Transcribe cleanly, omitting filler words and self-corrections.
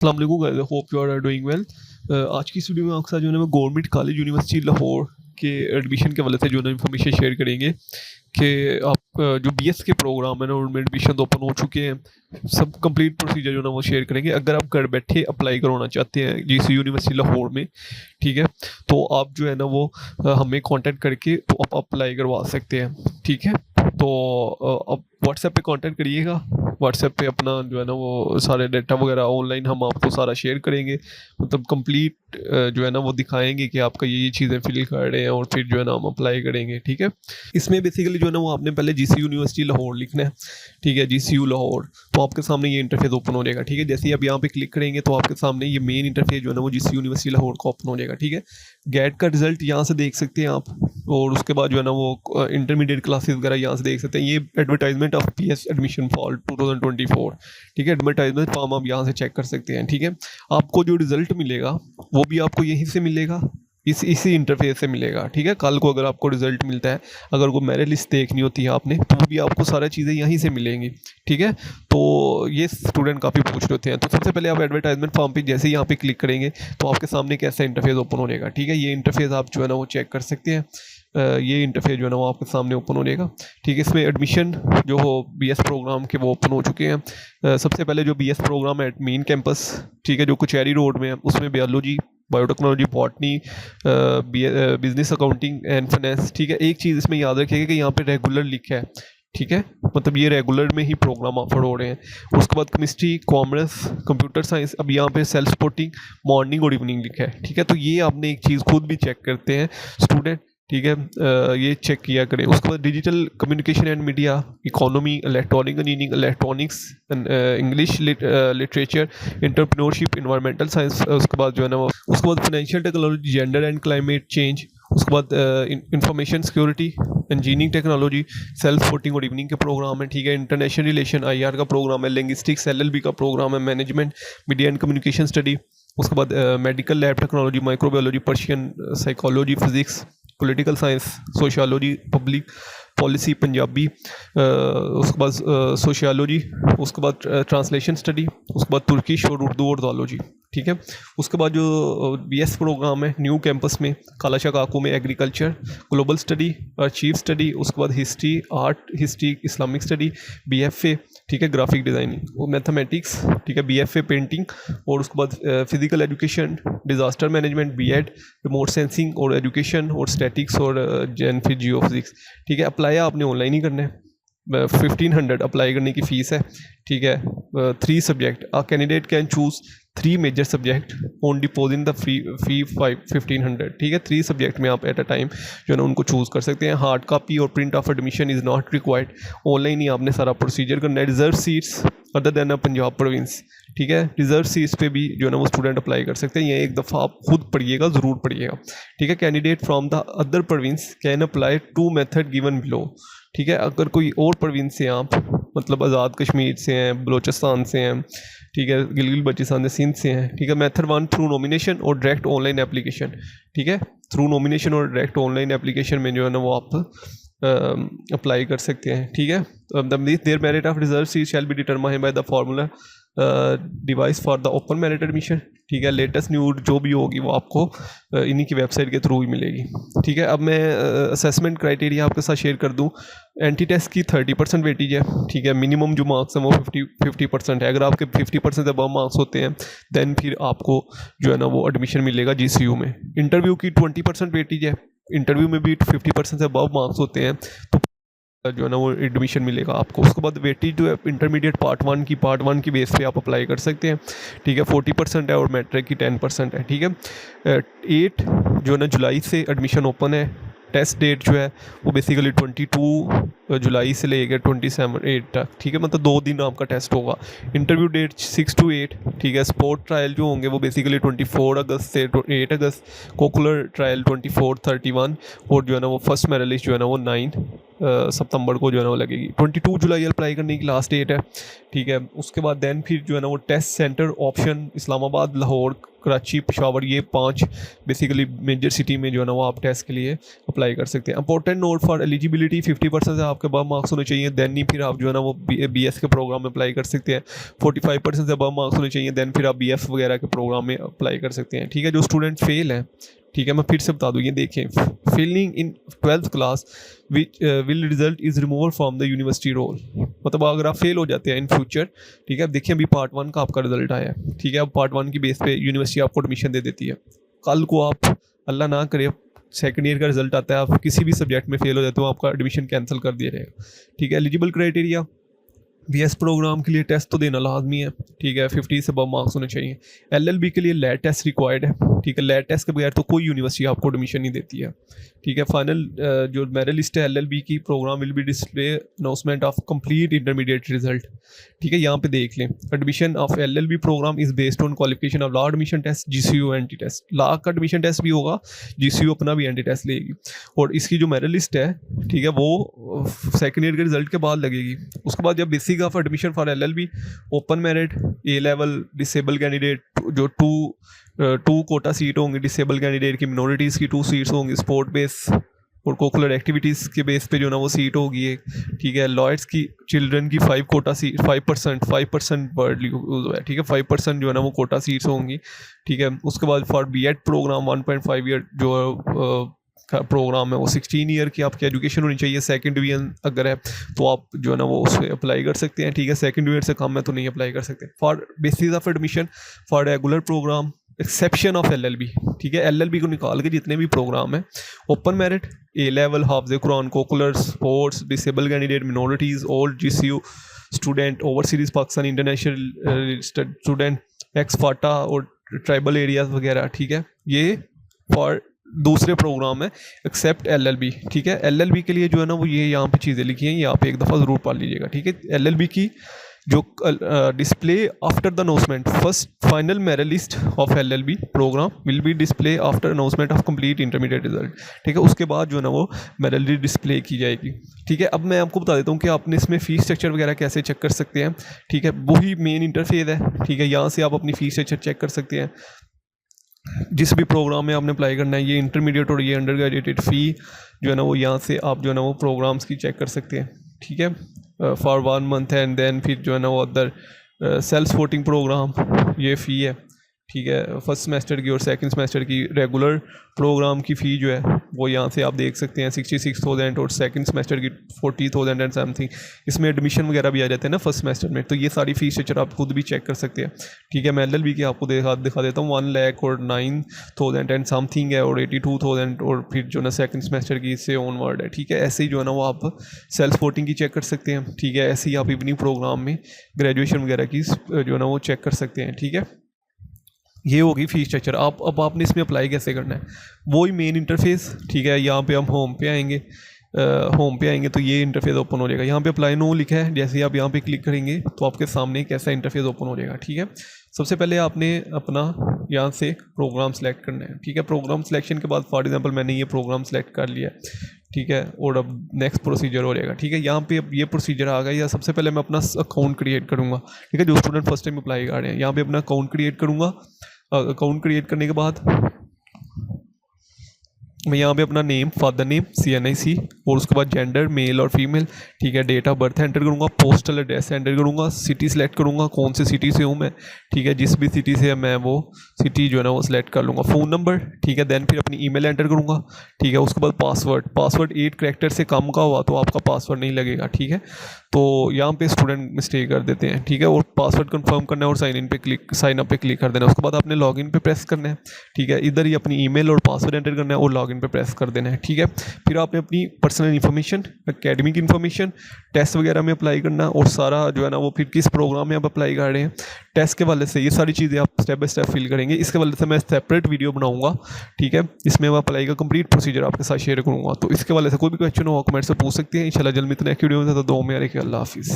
अस्सलाम वालेकुम guys, hope you are doing well. आज की इस वीडियो में आपके साथ जो है ना मैं गवर्नमेंट कॉलेज यूनिवर्सिटी लाहौर के एडमिशन के हवाले से जो है ना इन्फॉर्मेशन शेयर करेंगे कि आप जो बीएस के प्रोग्राम है ना उनमें एडमिशन ओपन हो चुके हैं। सब कंप्लीट प्रोसीजर जो है ना वो शेयर करेंगे। अगर आप घर बैठे अप्लाई करवाना चाहते हैं जीसी यूनिवर्सिटी लाहौर में, ठीक है, तो आप जो है ना वो हमें कांटेक्ट करके तो आप अप्लाई करवा सकते हैं, ठीक है। तो आप व्हाट्सएप पे कांटेक्ट करिएगा। व्हाट्सएप पे अपना जो है ना वो सारे डाटा वगैरह ऑनलाइन हम आपको सारा शेयर करेंगे, मतलब कंप्लीट जो है ना वो दिखाएंगे कि आपका ये चीज़ें फिल कर रहे हैं और फिर जो है ना हम अप्लाई करेंगे, ठीक है। इसमें बेसिकली जो है ना वो आपने पहले जीसी यूनिवर्सिटी लाहौर लिखना है, ठीक है, जीसीयू लाहौर। तो आपके सामने ये इंटरफेस ओपन हो जाएगा, ठीक है। जैसे ही आप यहाँ पे क्लिक करेंगे तो आपके सामने ये मेन इंटरफेस जो है ना वो जीसी यूनिवर्सिटी लाहौर का ओपन हो जाएगा, ठीक है। गेट का रिजल्ट यहाँ से देख सकते हैं आप, और उसके बाद जो है ना वो इंटरमीडिएट क्लासेस वगैरह यहाँ से देख सकते हैं। ये advertisement of PS admission for 2024, ठीक है, एडवर्टाइजमेंट फॉर्म आप यहाँ से चेक कर सकते हैं, ठीक है। आपको जो रिजल्ट मिलेगा वो भी आपको यहीं से मिलेगा, इसी इंटरफेस से मिलेगा, ठीक है। कल को अगर आपको रिजल्ट मिलता है, अगर कोई मेरिट लिस्ट देखनी होती है आपने, तो वो भी आपको सारी चीज़ें यहीं से मिलेंगी, ठीक है। तो ये स्टूडेंट काफ़ी पूछ रहे होते हैं। तो सबसे पहले आप एडवर्टाइजमेंट फॉर्म पे जैसे ही यहाँ पे क्लिक करेंगे तो आपके सामने कैसा इंटरफेस ओपन हो जाएगा, ठीक है। ये इंटरफेस आप जो है ना वो चेक कर सकते हैं। ये इंटरफेस जो है ना वो आपके सामने ओपन हो जाएगा, ठीक है। इसमें एडमिशन जो हो बीएस प्रोग्राम के वो ओपन हो चुके हैं। सबसे पहले जो बीएस प्रोग्राम है मेन कैंपस, ठीक है, जो कचहरी रोड में है, उसमें biology, biotechnology, botany, business accounting and finance, ठीक है। एक चीज़ इसमें याद रखिएगा कि यहाँ पे रेगुलर लिखा है, ठीक है, मतलब ये रेगुलर में ही प्रोग्राम ऑफर हो रहे हैं। उसके बाद केमिस्ट्री, कॉमर्स, कंप्यूटर साइंस, अब यहाँ पे सेल्फ सपोर्टिंग मॉर्निंग और इवनिंग लिखा है, ठीक है। तो ये आपने एक चीज़ खुद भी चेक करते हैं स्टूडेंट, ठीक है। ये चेक किया करें। उसके बाद digital communication and media, economy, electronic engineering, electronics, English literature, entrepreneurship, environmental science, उसके बाद जो है ना वो उसके बाद financial technology, gender and climate change, उसके बाद information security, engineering technology, self supporting और इवनिंग के प्रोग्राम है, ठीक है। इंटरनेशनल रिलेशन आईआर का प्रोग्राम है, लिंग्विस्टिक्स एलएलबी का प्रोग्राम है, management, media and communication study, उसके बाद medical lab technology, microbiology, Persian psychology, physics, political science, sociology, public policy, Punjabi, उसके बाद सोशियोलॉजी, उसके बाद ट्रांसलेशन स्टडी, उसके बाद तुर्किश और उर्दू और जोलॉजी, ठीक है। उसके बाद जो बीएस प्रोग्राम है न्यू कैंपस में कालाशा काकू में agriculture, global study, chief study, उसके बाद history, art history, Islamic study, BFA, ठीक है, ग्राफिक डिज़ाइनिंग और मैथमेटिक्स, ठीक है, बीएफए पेंटिंग, और उसके बाद physical education, disaster management, BEd, remote sensing और एजुकेशन और स्टैटिक्स और जैन फिर जियो फिजिक्स, ठीक है। अप्लाई आपने ऑनलाइन ही करना है। 1500 अप्लाई करने की फ़ीस है, ठीक है। 3 subject a candidate can choose 3 major subject on depositing the fee 1500, ठीक है। 3 सब्जेक्ट में आप एट अ टाइम जो है ना उनको चूज़ कर सकते हैं। हार्ड कॉपी और print of admission is not required, online ही आपने सारा प्रोसीजर करना है। Reserve seats other than Punjab province, ठीक है, रिजर्व सीट्स पे भी जो है ना वो स्टूडेंट अप्लाई कर सकते हैं। ये एक दफ़ा आप खुद पढ़िएगा, ज़रूर पढ़िएगा, ठीक है। Candidate from the other province can apply 2 method given below, ठीक है। अगर कोई और प्रोविंस से आप, मतलब आज़ाद कश्मीर से हैं, बलोचिस्तान से हैं, ठीक है, गिलगित बल्चिस्तान से, सिंध से हैं, ठीक है। मेथड 1 थ्रू नॉमिनेशन और डायरेक्ट ऑनलाइन एप्लीकेशन, ठीक है। थ्रू नॉमिनेशन और डायरेक्ट ऑनलाइन एप्लीकेशन में जो है ना वो आप अप्लाई कर सकते हैं, ठीक है। There merit of reserve seat shall be determined by the formula device for the open merit admission, ठीक है। लेटेस्ट न्यूज़ जो भी होगी वो आपको इन्हीं की वेबसाइट के थ्रू ही मिलेगी, ठीक है। अब मैं असेसमेंट क्राइटेरिया आपके साथ शेयर कर दूं। एंटी टेस्ट की 30% वेटेज है, ठीक है। मिनिमम जो मार्क्स हैं वो 50% है। अगर आपके 50% से अबव मार्क्स होते हैं दैन फिर आपको जो है ना वो एडमिशन मिलेगा जीसीयू में। इंटरव्यू की 20% वेटेज है, इंटरव्यू में भी 50% से अबव मार्क्स होते हैं तो जो है ना वो एडमिशन मिलेगा आपको। उसके बाद वेटेज जो है इंटरमीडिएट पार्ट 1 की बेस पे आप अप्लाई कर सकते हैं, ठीक है। 40% है और मैट्रिक की 10% है, ठीक है। 8 जो है ना जुलाई से एडमिशन ओपन है। टेस्ट डेट जो है वो बेसिकली 22 जुलाई से लेकर 27 तक, ठीक है, मतलब 2 दिन आपका टेस्ट होगा। इंटरव्यू डेट 6 to 8, ठीक है। स्पोर्ट ट्रायल जो होंगे वो बेसिकली 24 अगस्त से 8 अगस्त, कोकुलर ट्रायल 24, 31, और जो है ना वो फर्स्ट मेरिट लिस्ट जो है ना वो 9 सितंबर को जो है ना वो लगेगी। 22 जुलाई अप्लाई करने की लास्ट डेट है, ठीक है। उसके बाद दैन फिर जो है ना वो test centre option Islamabad, Lahore, Karachi, Peshawar, ये 5 बेसिकली मेजर सिटी में जो है ना वो आप टेस्ट के लिए अप्लाई कर सकते हैं। इंपॉर्टेंट नोट फॉर एलिजिबिलिटी 50% से आपके above मार्क्स होने चाहिए, देन ही फिर आप जो है ना वो BS के प्रोग्राम में अप्लाई कर सकते हैं। 45% से above मार्क्स होने चाहिए, देन फिर आप BF वगैरह के प्रोग्राम में अप्लाई कर सकते हैं। ठीक है, जो स्टूडेंट फेल हैं, ठीक है, मैं फिर से बता दूँ, ये देखें, failing in 12th class will result is removal from the university roll. मतलब अगर आप फेल हो जाते हैं इन फ्यूचर, ठीक है, देखिए अभी पार्ट 1 का आपका रिजल्ट आया है, ठीक है, अब पार्ट 1 की बेस पे यूनिवर्सिटी आपको एडमिशन दे देती है। कल को आप, अल्लाह ना करे, सेकंड ईयर का रिजल्ट आता है, आप किसी भी सब्जेक्ट में फेल हो जाते हो, आपका एडमिशन कैंसिल कर दिया जाएगा। ठीक है, एलिजिबल क्राइटेरिया, BS प्रोग्राम के लिए टेस्ट तो देना लाजमी है, ठीक है, 50 से above मार्क्स होने चाहिए। LLB के लिए लैट टेस्ट रिक्वायर्ड है, ठीक है, लैट टेस्ट के बगैर तो कोई यूनिवर्सिटी आपको एडमिशन नहीं देती है। ठीक है, फाइनल जो मेरिट लिस्ट है LLB की, programme will be display announcement of complete intermediate result. ठीक है, यहाँ पे देख लें, admission of LLB programme is based on qualification of law admission test, GCU entry test. Law का एडमिशन टेस्ट भी होगा, GCU अपना भी एंटी टेस्ट लेगी, और इसकी जो मेरिट लिस्ट है, ठीक है, वो सेकेंड ईयर के रिजल्ट के बाद लगेगी। उसके बाद जब basic of admission for LLB, open merit, A level, disable candidate, जो टू कोटा सीट होंगी डिसेबल कैंडिडेट की, मिनोरिटीज़ की 2 सीट्स होंगी, स्पोर्ट बेस और कोकुलर एक्टिविटीज़ के बेस पे जो ना वो सीट होगी एक। ठीक है, लॉयर्स की चिल्ड्रन की 5 कोटा सीट, 5% वर्ड यूज है, ठीक है, 5% जो है ना वो कोटा सीट्स होंगी। ठीक है, उसके बाद फॉर B.Ed प्रोग्राम 1.5 ईयर जो प्रोग्राम है, वो 16 ईयर की आपकी एजुकेशन होनी चाहिए। सेकंड डिवीजन अगर है तो आप जो है ना वो उससे अप्लाई कर सकते हैं। ठीक है, सेकंड ईयर से कम है तो नहीं अप्लाई कर सकते। For basis of admission for regular programme exception of LLB, ठीक है, LLB को निकाल के जितने भी प्रोग्राम है, ओपन मेरिट, A लेवल, हाफिज़ Quran, cocurricular, sports, disable candidate, minorities, old GCU student, overseas Pakistan international student, ex FATA और ट्राइबल एरियाज वगैरह। ठीक है, ये फॉर दूसरे प्रोग्राम है एक्सेप्ट LLB। ठीक है, LLB के लिए जो है ना वो ये यहाँ पे चीज़ें लिखी हैं, ये आप एक दफ़ा ज़रूर पढ़ लीजिएगा। ठीक है, LLB की जो display after the announcement, first final merit list of LLB programme will be display after announcement of complete intermediate result. ठीक है, उसके बाद जो है ना वो मेरिट लिस्ट डिस्प्ले की जाएगी। ठीक है, अब मैं आपको बता देता हूँ कि आपने इसमें फ़ीस स्ट्रक्चर वगैरह कैसे चेक कर सकते हैं। ठीक है, वही मेन इंटरफेस है। ठीक है, यहाँ से आप अपनी फ़ीस स्ट्रक्चर चेक कर सकते हैं। जिस भी प्रोग्राम में आपने अप्लाई करना है, ये इंटरमीडिएट और ये अंडर ग्रेजुएटेड फ़ी जो है ना वो यहाँ से आप जो है ना वो प्रोग्राम्स की चेक कर सकते हैं। ठीक है, फॉर 1 मंथ एंड देन फिर जो है ना वो अदर सेल्फ सपोर्टिंग प्रोग्राम, ये फ़ी है। ठीक है, फर्स्ट सेमेस्टर की और सेकंड सेमेस्टर की रेगुलर प्रोग्राम की फ़ी जो है वो यहाँ से आप देख सकते हैं 66,000 और सेकंड सेमेस्टर की 40,000 एंड समथिंग। इसमें एडमिशन वगैरह भी आ जाते हैं ना फर्स्ट सेमेस्टर में, तो ये सारी फ़ीस स्ट्रक्चर आप खुद भी चेक कर सकते हैं। ठीक है, मैं LLB की आपको दिखा देता हूँ, 1 लाख और 9,000 एंड समथिंग है, और 82,000 और फिर जो ना सेकंड सेमेस्टर की इससे ऑनवर्ड है। ठीक है, ऐसे ही जो है ना वो आप सेल्फ सपोर्टिंग की चेक कर सकते हैं। ठीक है, ऐसे ही आप इवनिंग प्रोग्राम में ग्रेजुएशन वगैरह की जो है ना वो चेक कर सकते हैं। ठीक है, ये होगी फ़ीस स्ट्रक्चर। अब आपने इसमें अप्लाई कैसे करना है, वही मेन इंटरफेस। ठीक है, यहाँ पे हम होम पे आएंगे तो ये इंटरफेस ओपन हो जाएगा। यहाँ पे अप्लाई नो लिखा है, जैसे ही आप यहाँ पे क्लिक करेंगे तो आपके सामने एक ऐसा इंटरफेस ओपन हो जाएगा। ठीक है, सबसे पहले आपने अपना यहाँ से प्रोग्राम सेलेक्ट करना है। ठीक है, प्रोग्राम सिलेक्शन के बाद फॉर एग्जांपल मैंने ये प्रोग्राम सेलेक्ट कर लिया। ठीक है, और अब नेक्स्ट प्रोसीजर हो जाएगा। ठीक है, यहाँ पे अब ये प्रोसीजर आ गया। या सबसे पहले मैं अपना अकाउंट क्रिएट करूँगा। ठीक है, जो स्टूडेंट फर्स्ट टाइम अप्लाई कर रहे हैं, यहाँ पे अपना अकाउंट क्रिएट करूँगा। अकाउंट क्रिएट करने के बाद मैं यहाँ पे अपना नेम, फादर नेम CNIC, और उसके बाद जेंडर मेल और फीमेल। ठीक है, डेट ऑफ बर्थ एंटर करूँगा, पोस्टल एड्रेस एंटर करूँगा, सिटी सेलेक्ट करूँगा, कौन से सिटी से हूँ मैं। ठीक है, जिस भी सिटी से है मैं वो सिटी जो है ना वो सिलेक्ट कर लूँगा। फ़ोन नंबर, ठीक है, देन फिर अपनी ईमेल एंटर करूँगा। ठीक है, उसके बाद पासवर्ड 8 कैरेक्टर से कम का हुआ तो आपका पासवर्ड नहीं लगेगा। ठीक है, तो यहाँ पे स्टूडेंट मिस्टेक कर देते हैं। ठीक है, और पासवर्ड कंफर्म करना है और साइन अप पे क्लिक कर देना। उसके बाद आपने लॉगिन पे प्रेस करना है। ठीक है, इधर ही अपनी ईमेल और पासवर्ड एंटर करना है और लॉगिन पे प्रेस कर देना है। ठीक है, फिर आपने अपनी personal information, academic information, test वगैरह में अप्लाई करना, और सारा जो है ना वो फिर किस प्रोग्राम में आप अप्लाई कर रहे हैं, टेस्ट के वाले से ये सारी चीज़ें आप स्टेप बाय स्टेप फिल करेंगे। इसके वाले से मैं सेपरेट वीडियो बनाऊंगा। ठीक है, इसमें मैं अप्लाई का कंप्लीट प्रोसीजर आपके साथ शेयर करूँगा। तो इसके वाले से कोई भी क्वेश्चन हो कमेंट से पूछ सकते हैं। इंशाल्लाह जल्द मिलते हैं नेक्स्ट वीडियो में। तो दो में अल्लाह हाफिज़।